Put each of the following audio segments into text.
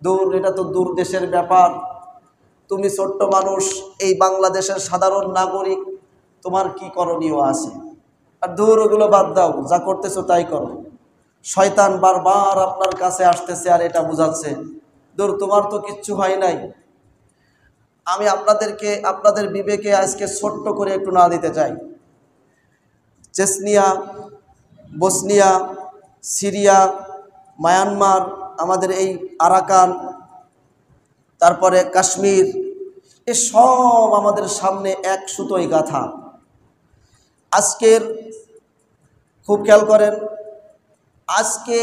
দূর, এটা তো দূর দেশের ব্যাপার। তুমি ছোট্ট মানুষ, এই বাংলাদেশের সাধারণ নাগরিক, তোমার কি করণীয় আছে? আর দূর, ওগুলো বাদ দাও, যা করতেছো তাই করো। শয়তান বারবার আপনার কাছে আসতেছে আর এটা বুঝাচ্ছে, দূর, তোমার তো কিচ্ছু হয় নাই। আমি আপনাদেরকে, আপনাদের বিবেকে আজকে ছোট্ট করে একটু না দিতে চাই। চেচনিয়া, বসনিয়া, সিরিয়া, মায়ানমার, আমাদের এই আরাকান, তারপরে কাশ্মীর, এ সব আমাদের সামনে এক সুতোই গাথা। আজকের খুব খেয়াল করেন, আজকে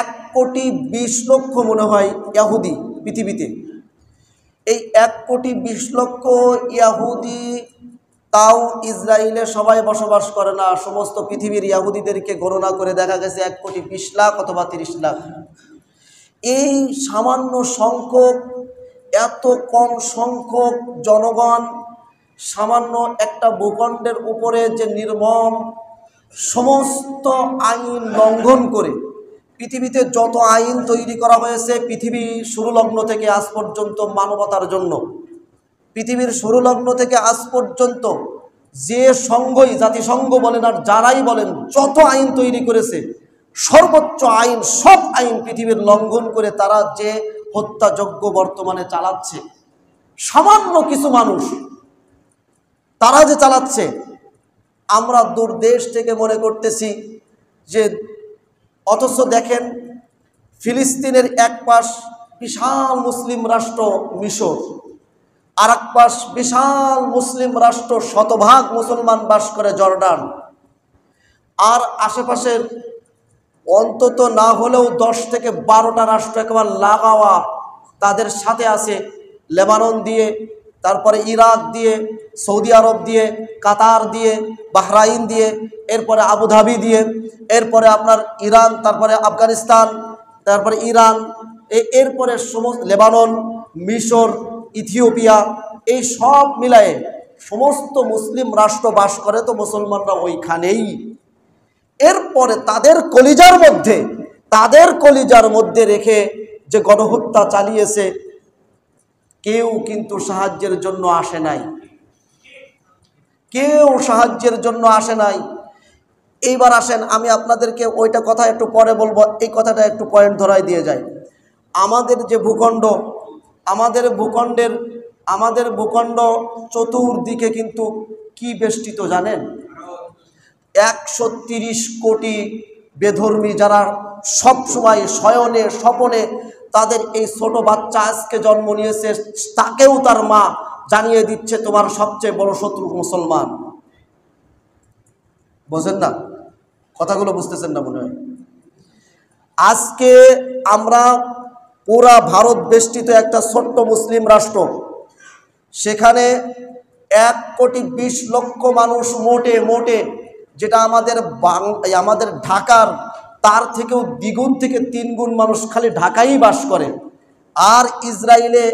1,20,00,000 মনে হয় ইহুদি পৃথিবীতে। এই 1,20,00,000 ইহুদি, তাও ইসরায়েলে সবাই বসবাস করে না, সমস্ত পৃথিবীর ইহুদিদেরকে গণনা করে দেখা গেছে 1,20,00,000 অথবা 30,00,000। এই সামান্য সংখ্যক, এত কম সংখ্যক জনগণ সামান্য একটা ভূখণ্ডের উপরে যে নির্মম সমস্ত আইন লঙ্ঘন করে, পৃথিবীতে যত আইন তৈরি করা হয়েছে পৃথিবী শুরুলগ্ন থেকে আজ পর্যন্ত মানবতার জন্য, পৃথিবীর শুরুলগ্ন থেকে আজ পর্যন্ত যে সংঘই, জাতিসংঘ বলেন আর যারাই বলেন, যত আইন তৈরি করেছে সর্বোচ্চ আইন, সব আইন পৃথিবীর লঙ্ঘন করে তারা যে হত্যাযজ্ঞ বর্তমানে চালাচ্ছে, সামান্য কিছু মানুষ তারা যে চালাচ্ছে, আমরা দূর দেশ থেকে মনে করতেছি যে, অথচ দেখেন ফিলিস্তিনের এক পাশ বিশাল মুসলিম রাষ্ট্র মিশর, আর এক পাশ বিশাল মুসলিম রাষ্ট্র, শতভাগ মুসলমান বাস করে জর্ডান, আর আশেপাশের অন্তত না হলেও 10 থেকে 12টা রাষ্ট্র একেবারে লাগাওয়া তাদের সাথে আছে, লেবানন দিয়ে, তারপরে ইরাক দিয়ে, সৌদি আরব দিয়ে, কাতার দিয়ে, বাহরাইন দিয়ে, এরপরে আবুধাবি দিয়ে, এরপরে আপনার ইরান, তারপরে আফগানিস্তান, তারপরে ইরান, এরপরে সমস্ত লেবানন, মিশর, ইথিওপিয়া, এই সব মিলায়ে সমস্ত মুসলিম রাষ্ট্র বাস করে, তো মুসলমানরা ওইখানেই। এরপরে তাদের কলিজার মধ্যে রেখে যে গণহত্যা চালিয়েছে, কেউ কিন্তু সাহায্যের জন্য আসে নাই, কেউ সাহায্যের জন্য আসে নাই। এইবার আসেন, আমি আপনাদেরকে ওইটা কথা একটু পরে বলবো, এই কথাটা একটু পয়েন্ট ধরাই দিয়ে যায়। আমাদের যে ভূখণ্ড, আমাদের ভূখণ্ড চতুর্দিকে কিন্তু কি বেষ্টিত জানেন? 130 কোটি বেধর্মী, যারা সব সময় শয়নে স্বপনে তাদের এই ছোট বাচ্চা আজকে জন্ম নিয়েছে, তাকেও তার মা জানিয়ে দিচ্ছে তোমার সবচেয়ে বড় শত্রু মুসলমান। বোঝেন না? কথাগুলো বুঝতেছেন না মনে হয়। আজকে আমরা পুরা ভারত বেষ্টিত একটা ছোট্ট মুসলিম রাষ্ট্র, সেখানে 1,20,00,000 মানুষ মোটে, যেটা আমাদের ঢাকার তার থেকেও দ্বিগুণ থেকে 3 গুণ মানুষ খালি ঢাকায় বাস করে। আর ইসরায়েলে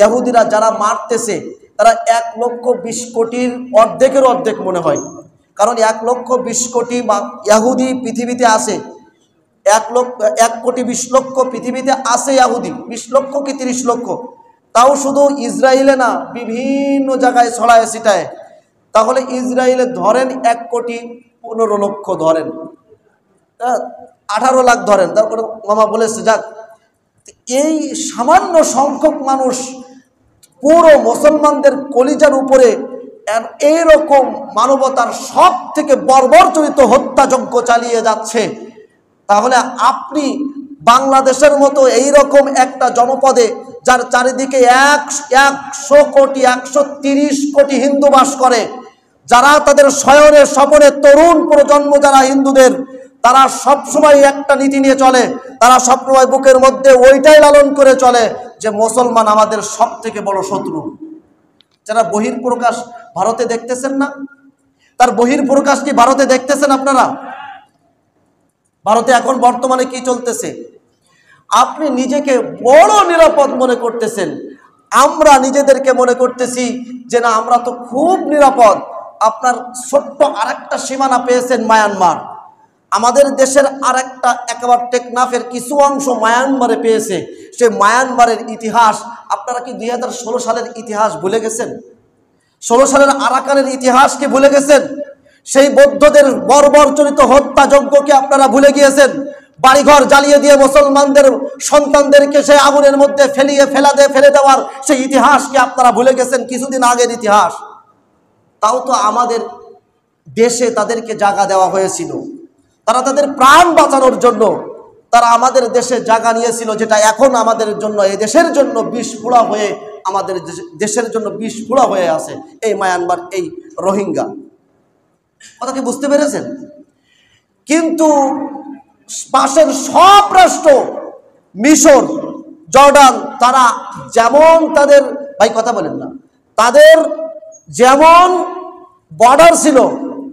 ইহুদিরা যারা মারতেছে, তারা 1,20,00,000 কোটির অর্ধেকের অর্ধেক মনে হয়, কারণ 1,20,00,000 কোটি ইহুদি পৃথিবীতে আছে, 1,20,00,000 পৃথিবীতে আছে ইহুদি, 20 লক্ষ কি 30 লক্ষ, তাও শুধু ইসরায়েলে না, বিভিন্ন জায়গায় ছড়ায় ছিটায়। তাহলে ইসরায়েলে ধরেন 1,15,00,000 ধরেন, 18 লাখ ধরেন, তারপরে মামা বলেছে যাক, এই সামান্য সংখ্যক মানুষ পুরো মুসলমানদের কলিজার উপরে এইরকম মানবতার সব থেকে বর্বরচরিত হত্যাযজ্ঞ চালিয়ে যাচ্ছে। তাহলে আপনি বাংলাদেশের মতো এইরকম একটা জনপদে, যার চারিদিকে 100 কোটি 130 কোটি হিন্দু বাস করে, যারা তাদের শয়নে স্বপনে তরুণ প্রজন্ম যারা হিন্দুদের, তারা সবসময় একটা নীতি নিয়ে চলে, তারা সবসময় বুকের মধ্যে ওইটাই লালন করে চলে যে মুসলমান আমাদের সব থেকে বড় শত্রু। যারা বহির্প্রকাশ ভারতে দেখতেছেন না, তার বহির্প্রকাশ কি ভারতে দেখতেছেন আপনারা? ভারতে এখন বর্তমানে কি চলতেছে? আপনি নিজেকে বড় নিরাপদ মনে করতেছেন, আমরা নিজেদেরকে মনে করতেছি যে না, আমরা তো খুব নিরাপদ। আপনার ছোট্ট আরেকটা সীমানা পেয়েছেন মায়ানমার, আমাদের দেশের আর একটা একেবারে টেকনাফের কিছু অংশ মায়ানমারে পেয়েছে। সেই মায়ানমারের ইতিহাস আপনারা কি 2016 সালের ইতিহাস ভুলে গেছেন? 16 সালের আরাকানের ইতিহাস কি ভুলে গেছেন? সেই বৌদ্ধদের বর্বরচরিত হত্যাযজ্ঞকে আপনারা ভুলে গিয়েছেন? বাড়িঘর জ্বালিয়ে দিয়ে মুসলমানদের সন্তানদেরকে সেই আগুনের মধ্যে ফেলে দেওয়ার সেই ইতিহাসকে আপনারা ভুলে গেছেন, কিছুদিন আগের ইতিহাস। তাও তো আমাদের দেশে তাদেরকে জায়গা দেওয়া হয়েছিল, তারা তাদের প্রাণ বাঁচানোর জন্য তারা আমাদের দেশে জায়গা নিয়েছিল, যেটা এখন আমাদের জন্য, এই দেশের জন্য বিষফোড়া হয়ে, আমাদের দেশের জন্য বিষফোড়া হয়ে আছে এই মায়ানমার, এই রোহিঙ্গা। কথা কি বুঝতে পেরেছেন? কিন্তু পাশের সব রাষ্ট্র, মিশর, জর্ডান, তারা যেমন তাদের, ভাই কথা বলেন না, তাদের যেমন বর্ডার ছিল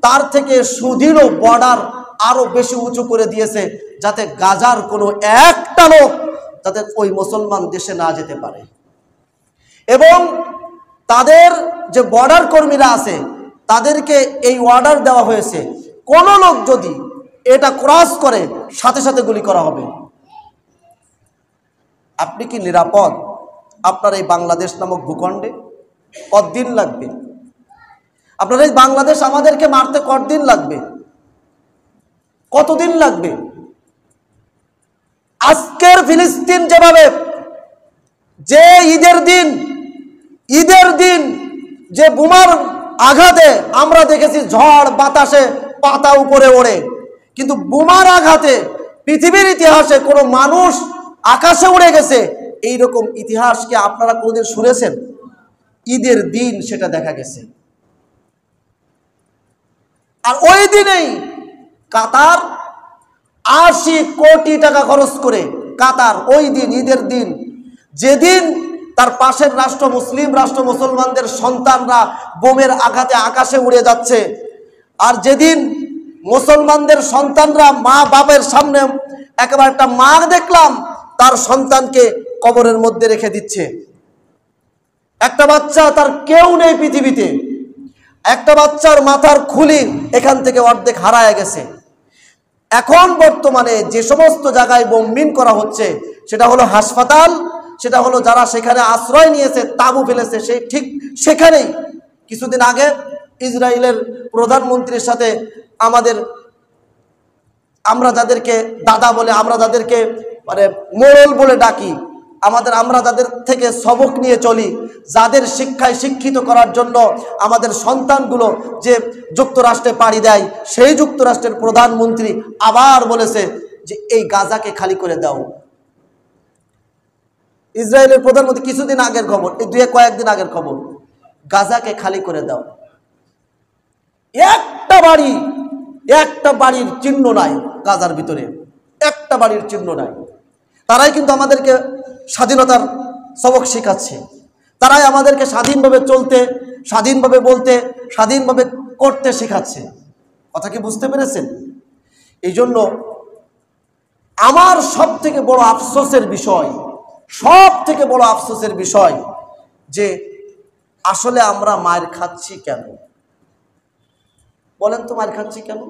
তার থেকে সুদৃঢ় বর্ডার আরো বেশি উঁচু করে দিয়েছে, যাতে গাজার কোনো একটা লোক যাতে ওই মুসলমান দেশে না যেতে পারে। এবং তাদের যে বর্ডার কর্মীরা আছে তাদেরকে এই অর্ডার দেওয়া হয়েছে, কোন লোক যদি এটা ক্রস করে সাথে সাথে গুলি করা হবে। আপনি কি নিরাপদ আপনার এই বাংলাদেশ নামক ভূখণ্ডে? কতদিন লাগবে? আপনার এই বাংলাদেশ আমাদেরকে মারতে কতদিন লাগবে? কতদিন লাগবে? আজকের ফিলিস্তিন যেভাবে, যে ঈদের দিন যে বোমার আঘাতে আমরা দেখেছি ঝড় বাতাসে পাতা উপরে ওড়ে, কিন্তু বোমার আঘাতে পৃথিবীর ইতিহাসে কোনো মানুষ আকাশে উড়ে গেছে এইরকম ইতিহাসকে আপনারা কোনোদিন শুনেছেন? ঈদের দিন সেটা দেখা গেছে। আর ওই দিনেই কাতার 80 কোটি টাকা খরচ করে, কাতার ওই দিন ঈদের দিন, যেদিন তার পাশের রাষ্ট্র মুসলিম রাষ্ট্র মুসলমানদের সন্তানরা বোমের আঘাতে আকাশে উড়ে যাচ্ছে, আর যেদিন মুসলমানদের সন্তানরা মা বাপের সামনে, একেবারে একটা মা দেখলাম তার সন্তানকে কবরের মধ্যে রেখে দিচ্ছে। একটা বাচ্চা, তার কেউ নেই পৃথিবীতে, একটা বাচ্চার মাথার খুলি এখান থেকে অর্ধেক হারায় গেছে। এখন বর্তমানে যে সমস্ত জায়গায় বোমবিন করা হচ্ছে সেটা হলো হাসপাতাল, সেটা হলো যারা সেখানে আশ্রয় নিয়েছে, তাঁবু ফেলেছে, সেই ঠিক সেখানেই কিছুদিন আগে ইসরায়েলের প্রধানমন্ত্রীর সাথে আমরা যাদেরকে দাদা বলে, আমরা যাদেরকে মানে মোড়ল বলে ডাকি, আমরা যাদের থেকে সবক নিয়ে চলি, যাদের শিক্ষায় শিক্ষিত করার জন্য আমাদের সন্তানগুলো যে যুক্তরাষ্ট্রে পাড়ি দেয়, সেই যুক্তরাষ্ট্রের প্রধানমন্ত্রী আবার বলেছে যে এই গাজাকে খালি করে দাও। ইসরায়েলের প্রধানমন্ত্রী কিছুদিন আগের খবর, এই কয়েকদিন আগের খবর, গাজাকে খালি করে দাও। একটা বাড়ির চিহ্ন নাই গাজার ভিতরে, একটা বাড়ির চিহ্ন নাই। তারাই কিন্তু আমাদেরকে স্বাধীনতার সবক শেখাচ্ছে, তারাই আমাদেরকে স্বাধীনভাবে চলতে, স্বাধীনভাবে বলতে, স্বাধীনভাবে করতে শেখাচ্ছে। কথা কি বুঝতে পেরেছেন? এই জন্য আমার সব থেকে বড় আফসোসের বিষয় যে আসলে আমরা মার খাচ্ছি কেন? বলেন তো, মার খাচ্ছি কেন?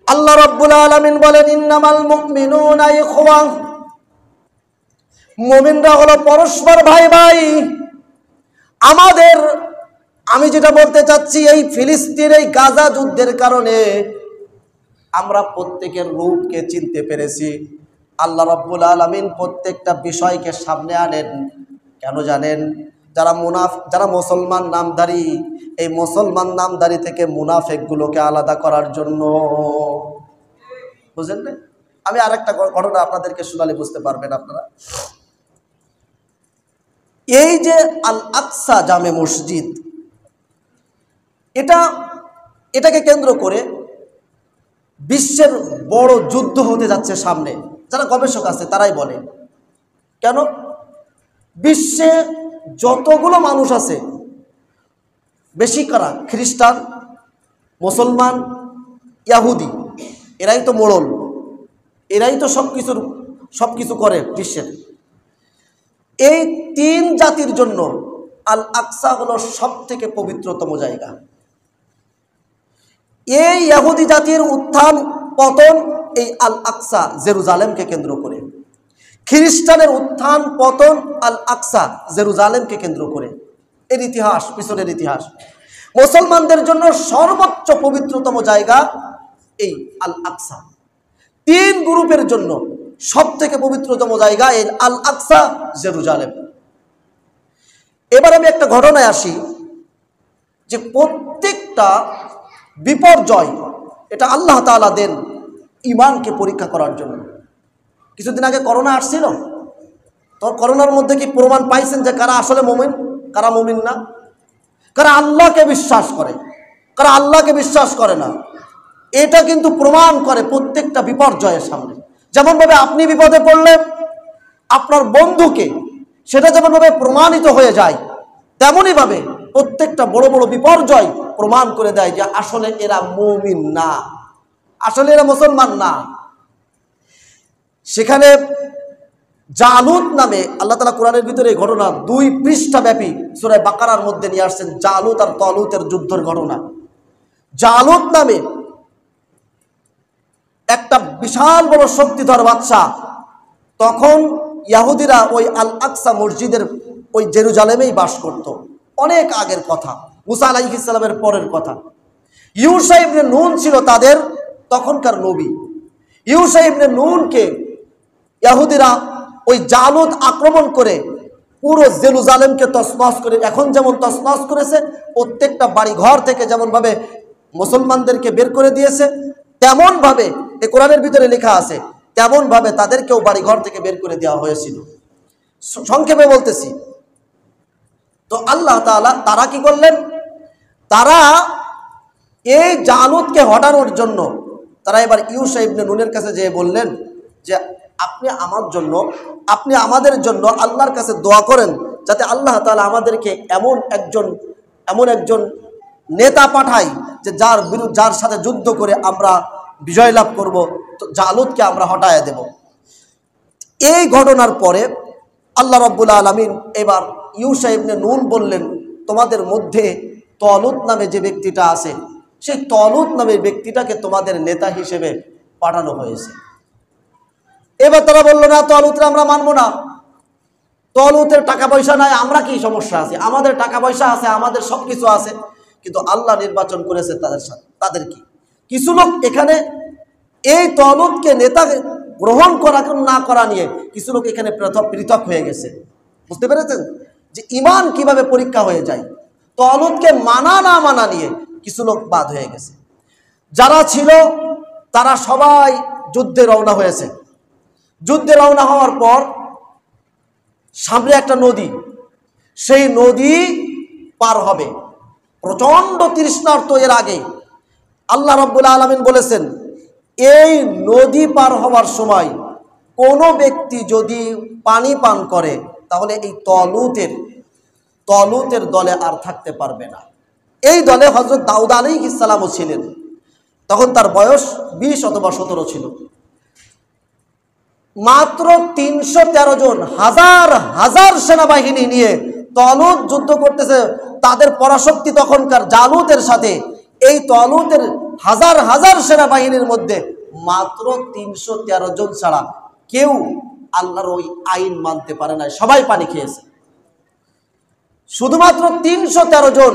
আল্লাহ রাব্বুল আলামিন বলেন, ইন্নামাল মুমিনুনা ইখওয়া, মুমিনরা হলো পরস্পর ভাই ভাই। আমি যেটা বলতে চাচ্ছি, এই ফিলিস্তিন, এই গাজা যুদ্ধের কারণে আমরা প্রত্যেকের রূপকে চিনতে পেরেছি। আল্লাহ রাব্বুল আলামিন প্রত্যেকটা বিষয়কে সামনে আনেন কেন জানেন? যারা মুসলমান নামধারী, এই মুসলমান নামধারী থেকে মুনাফিকগুলোকে আলাদা করার জন্য। বুঝলেন না? আমি আরেকটা ঘটনা আপনাদেরকে শোনালে বুঝতে পারবেন আপনারা। এই যে আল আকসা জামে মসজিদ, এটাকে কেন্দ্র করে বিশ্বের বড় যুদ্ধ হতে যাচ্ছে সামনে। যারা গবেষক আছে তারাই বলে। কেন? বিশ্বে যতগুলো মানুষ আছে, বেশি কারা? খ্রিস্টান, মুসলমান, ইহুদি, এরাই তো মোড়ল, এরাই তো সবকিছু করে বিশ্বের। এই তিন জাতির জন্য আল আকসা হলো সব থেকে পবিত্রতম জায়গা। এই ইহুদি জাতির উত্থান পতন এই আল আকসা জেরুজালেমকে কেন্দ্র করে, খ্রিস্টানের উত্থান পতন আল আকসা জেরুজালেমকে কেন্দ্র করে। এর ইতিহাস, পিছনের ইতিহাস। মুসলমানদের জন্য সর্বোচ্চ পবিত্রতম জায়গা এই আল আকসা। তিন গ্রুপের জন্য সব থেকে পবিত্রতম জায়গা এই আল আকসা জেরুজালেম। এবার আমি একটা ঘটনায় আসি, যে প্রত্যেকটা বিপর্যয় এটা আল্লাহ তাআলা দেন ঈমানকে পরীক্ষা করার জন্য। কিছুদিন আগে করোনা আসছিল, তো করোনার মধ্যে কি প্রমাণ পাইছেন যে কারা আসলে মুমিন, কারা মুমিন না? কারা আল্লাহকে বিশ্বাস করে, কারা আল্লাহকে বিশ্বাস করে না, এটা কিন্তু প্রমাণ করে প্রত্যেকটা বিপর্যয়ের সামনে। যেমনভাবে আপনি বিপদে পড়লে আপনার বন্ধুকে সেটা যেমনভাবে প্রমাণিত হয়ে যায়, তেমনইভাবে প্রত্যেকটা বড় বড় বিপর্যয় প্রমাণ করে দেয় যে আসলে এরা মুমিন না, আসলে এরা মুসলমান না। সেখানে জালুত নামে আল্লাহ তাআলা কোরআনের ভিতরে এই ঘটনা 2 পৃষ্ঠা ব্যাপী সূরা বাকারার মধ্যে নিয়ে আসছেন, জালুত আর তালুতের যুদ্ধের ঘটনা। জালুত নামে একটা বিশাল বড় শক্তিধর বাদশা, তখন ইহুদিরা ওই আল আকসা মসজিদের ওই জেরুজালেমেই বাস করত। অনেক আগের কথা, মুসা আলাইহিস সালামের পরের কথা। ইউশা ইবনে নুন ছিল তাদের তখনকার নবী। ইউশা ইবনে নুনকে ইহুদিরা ওই জালুত আক্রমণ করে পুরো জেরুজালেমকে তছনছ করে, এখন যেমন তছনছ করেছে, প্রত্যেকটা বাড়ি ঘর থেকে যেমনভাবে মুসলমানদেরকে বের করে দিয়েছে, তেমনভাবে এই কোরআনের ভিতরে লেখা আছে, তেমনভাবে তাদেরকেও বাড়ি ঘর থেকে বের করে দেওয়া হয়েছিল। সংক্ষেপে বলতেছি, তো আল্লাহ তাআলা তারা কি করলেন, তারা এই জালুতকে হটানোর জন্য তারা এবার ইউশা ইবনে নুনের কাছে যেয়ে বললেন যে আপনি আমার জন্য, আপনি আমাদের জন্য আল্লাহর কাছে দোয়া করেন, যাতে আল্লাহ তাআলা আমাদেরকে এমন একজন নেতা পাঠায় যে যার সাথে যুদ্ধ করে আমরা বিজয় লাভ করব, তো জালুতকে আমরা হটায় দেব। এই ঘটনার পরে আল্লাহ রাব্বুল আলামিন এবার ইউশা ইবনে নুন বললেন, তোমাদের মধ্যে তালুত নামে যে ব্যক্তিটা আছে, সেই তালুত নামে ব্যক্তিটাকে তোমাদের নেতা হিসেবে পাঠানো হয়েছে। এবার তারা বলল, না, তালুতরে আমরা মানবো না, তালুতের টাকা পয়সা নাই, আমরা কি সমস্যা আছে, আমাদের টাকা পয়সা আছে, আমাদের সব কিছু আছে, কিন্তু আল্লাহ নির্বাচন করেছে তাদের সাথে। তাদের কি কিছু লোক এখানে এই তালুতকে নেতা গ্রহণ করা না করা নিয়ে কিছু লোক এখানে পৃথক হয়ে গেছে। বুঝতে পেরেছেন যে ঈমান কিভাবে পরীক্ষা হয়ে যায়? তালুতকে মানা না মানা নিয়ে কিছু লোক বাদ হয়ে গেছে। যারা ছিল তারা সবাই যুদ্ধে রওনা হয়েছে। যুদ্ধে রওনা হওয়ার পর সামনে একটা নদী, সেই নদী পার হবে, প্রচন্ড তৃষ্ণার্ত। এর আগে আল্লাহ রাব্বুল আলামিন বলেছেন, এই নদী পার হওয়ার সময় কোনো ব্যক্তি যদি পানি পান করে তাহলে এই তালুতের দলে আর থাকতে পারবে না। এই দলে হযরত দাউদ আলাইহিস সালামও ছিলেন, তখন তার বয়স 20 অথবা 17 ছিল। মাত্র 313 জন, হাজার হাজার সেনাবাহিনী নিয়ে তালুত যুদ্ধ করতেছে। তাদের পরাশক্তি তখনকার জালুতের সাথে এই তালুতের হাজার হাজার সেনাবাহিনীর মধ্যে মাত্র 313 জন ছাড়া কেউ আল্লাহর ওই আইন মানতে পারে না, সবাই পানি খেয়েছে। শুধুমাত্র 313 জন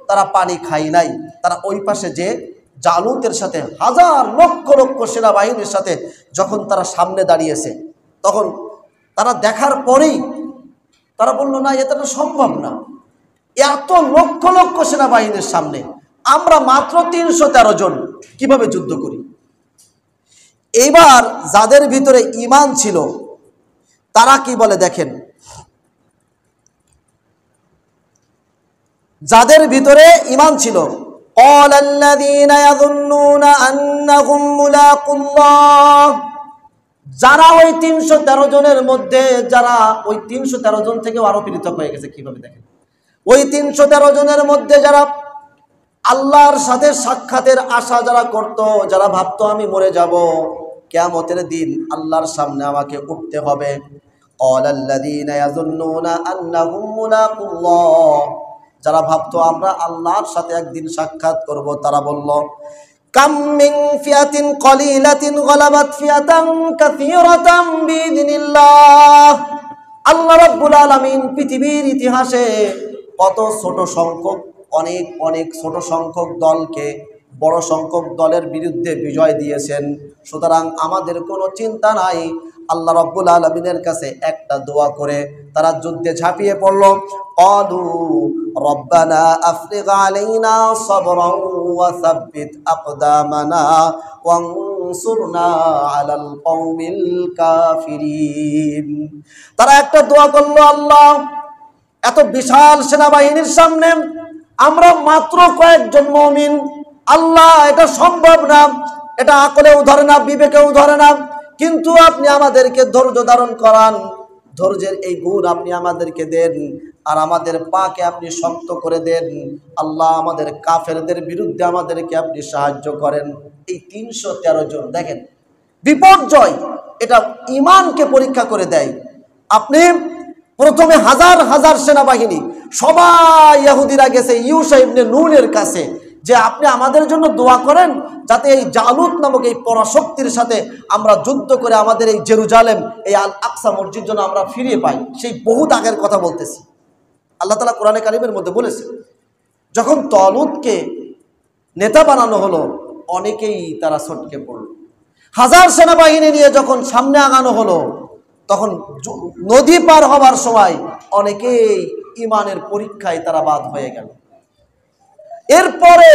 তারা পানি খায় নাই। তারা ওই পাশে যে জালুতের সাথে হাজার লক্ষ লক্ষ সেনাবাহিনীর সাথে যখন তারা সামনে দাঁড়িয়েছে, তখন তারা দেখার পরেই তারা বলল, না, এটা তো সম্ভব না, এত লক্ষ লক্ষ সেনাবাহিনীর সামনে আমরা মাত্র 313 জন কিভাবে যুদ্ধ করি? এইবার যাদের ভিতরে ঈমান ছিল তারা কি বলে দেখেন, যাদের ভিতরে ঈমান ছিল, যারা ওই 313 জনের মধ্যে, যারা ওই 313 জন থেকে আরো পৃথক হয়ে গেছে। কিভাবে দেখেন, ওই 313 জনের মধ্যে যারা আল্লাহর সাথে সাক্ষাতের আশা যারা করত, যারা ভাবতো আমি মরে যাব, কিয়ামতের দিন আল্লাহর সামনে আমাকে উঠতে হবে, যারা ভাবতো আমরা আল্লাহর সাথে একদিন সাক্ষাৎ করব, তারা বলল কাম মিন ফিয়াতিন কলিলাতিন গলাবাত ফিয়াতান কাসীরাতাম বিইذনিল্লাহ। আল্লাহ রাব্বুল আলামিন পৃথিবীর ইতিহাসে কত ছোট সংখ্যক অনেক অনেক ছোট সংখ্যক দলকে বড় সংখ্যক দলের বিরুদ্ধে বিজয় দিয়েছেন। সুতরাং আমাদের কোনো চিন্তা নাই। আল্লাহ রাব্বুল আলামিনের কাছে একটা দোয়া করে তারা যুদ্ধে ঝাঁপিয়ে পড়ল। ক্বালু রব্বানা আফরিগ আলাইনা সাবরান ওয়া সাব্বিত আকদামানা ওয়ানসুরনা আলাল কওমিল কাফিরিন। তারা একটা দোয়া করলো, আল্লাহ এত বিশাল সেনাবাহিনীর সামনে আমরা মাত্র কয়েকজন মুমিন, আল্লাহ এটা সম্ভব না, এটা আকলেও ধরে না, বিবেকেও ধরে না, কিন্তু আপনি আমাদেরকে ধৈর্য ধারণ করান, ধৈর্যের এই গুণ আপনি আমাদেরকে দেন, আর আমাদের পাকে আপনি শক্ত করে দেন। আল্লাহ আমাদের কাফেরদের বিরুদ্ধে আমাদেরকে আপনি সাহায্য করেন। এই 313 জন, দেখেন বিপর্যয়, এটা ইমানকে পরীক্ষা করে দেয়। আপনি প্রথমে হাজার হাজার সেনাবাহিনী সবাই ইহুদিরা গেছে ইউশা ইবনে নুনের কাছে যে আপনি আমাদের জন্য দোয়া করেন যাতে এই জালুত নামক এই পরাশক্তির সাথে আমরা যুদ্ধ করে আমাদের এই জেরুজালেম, এই আল আকসা মসজিদ যেন আমরা ফিরিয়ে পাই। সেই বহুত আগের কথা বলতেছি। আল্লাহ তাআলা কোরআনে কারিমের মধ্যে বলেছে, যখন তালুতকে নেতা বানানো হলো অনেকেই তারা ছটকে পড়ল। হাজার সেনাবাহিনী নিয়ে যখন সামনে আগানো হলো তখন নদী পার হবার সময় অনেকেই ইমানের পরীক্ষায় তারা বাদ হয়ে গেল। এরপরে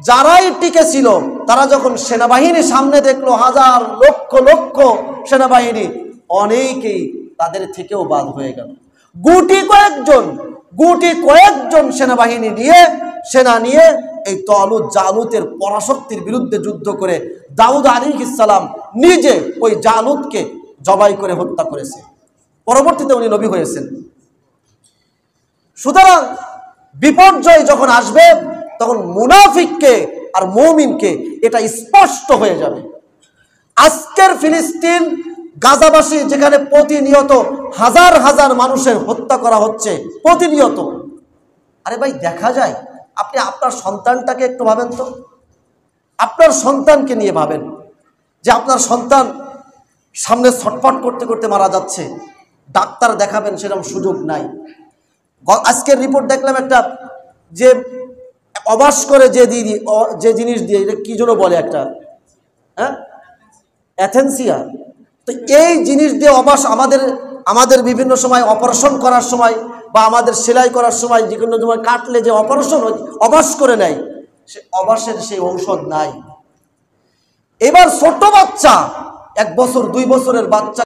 যারাই টিকে ছিল তারা যখন সেনাবাহিনী সামনে দেখলো, হাজার লক্ষ লক্ষ সেনাবাহিনী, অনেকেই তাদের থেকেও বাদ হয়ে গেল। গুটি কয়েকজন সেনাবাহিনী সেনা নিয়ে এই তালুত জালুতের পরাশক্তির বিরুদ্ধে যুদ্ধ করে দাউদ আলাইহিস সালাম নিজে ওই জালুতকে জবাই করে হত্যা করেছে। পরবর্তীতে উনি নবী হয়েছেন। সুতরাং বিপর্যয় যখন আসবে তখন মুনাফিককে আর মুমিনকে এটা স্পষ্ট হয়ে যাবে। আজকের ফিলিস্তিন গাজাবাসী যেখানে প্রতিনিয়ত হাজার হাজার মানুষের হত্যা করা হচ্ছে প্রতিনিয়ত, আরে ভাই দেখা যায়, আপনি আপনার সন্তানটাকে একটু ভাবেন তো, আপনার সন্তানকে নিয়ে ভাবেন যে আপনার সন্তান সামনে ছটফট করতে করতে মারা যাচ্ছে, ডাক্তার দেখাবেন সেরকম সুযোগ নাই। আজকের রিপোর্ট দেখলাম একটা, যে অবাস করে যে জিনিস দিয়ে, এটা কি জন্য বলে একটা, হ্যাঁ, অ্যাথেন্সিয়া, তো এই জিনিস দিয়ে অবাস আমাদের বিভিন্ন সময় অপারেশন করার সময় বা আমাদের সেলাই করার সময় যে কোনো সময় কাটলে যে অপারেশন অবাস করে নেয়, সে অবাসের সেই ঔষধ নাই। এবার ছোট বাচ্চা, 1 বছর 2 বছরের বাচ্চা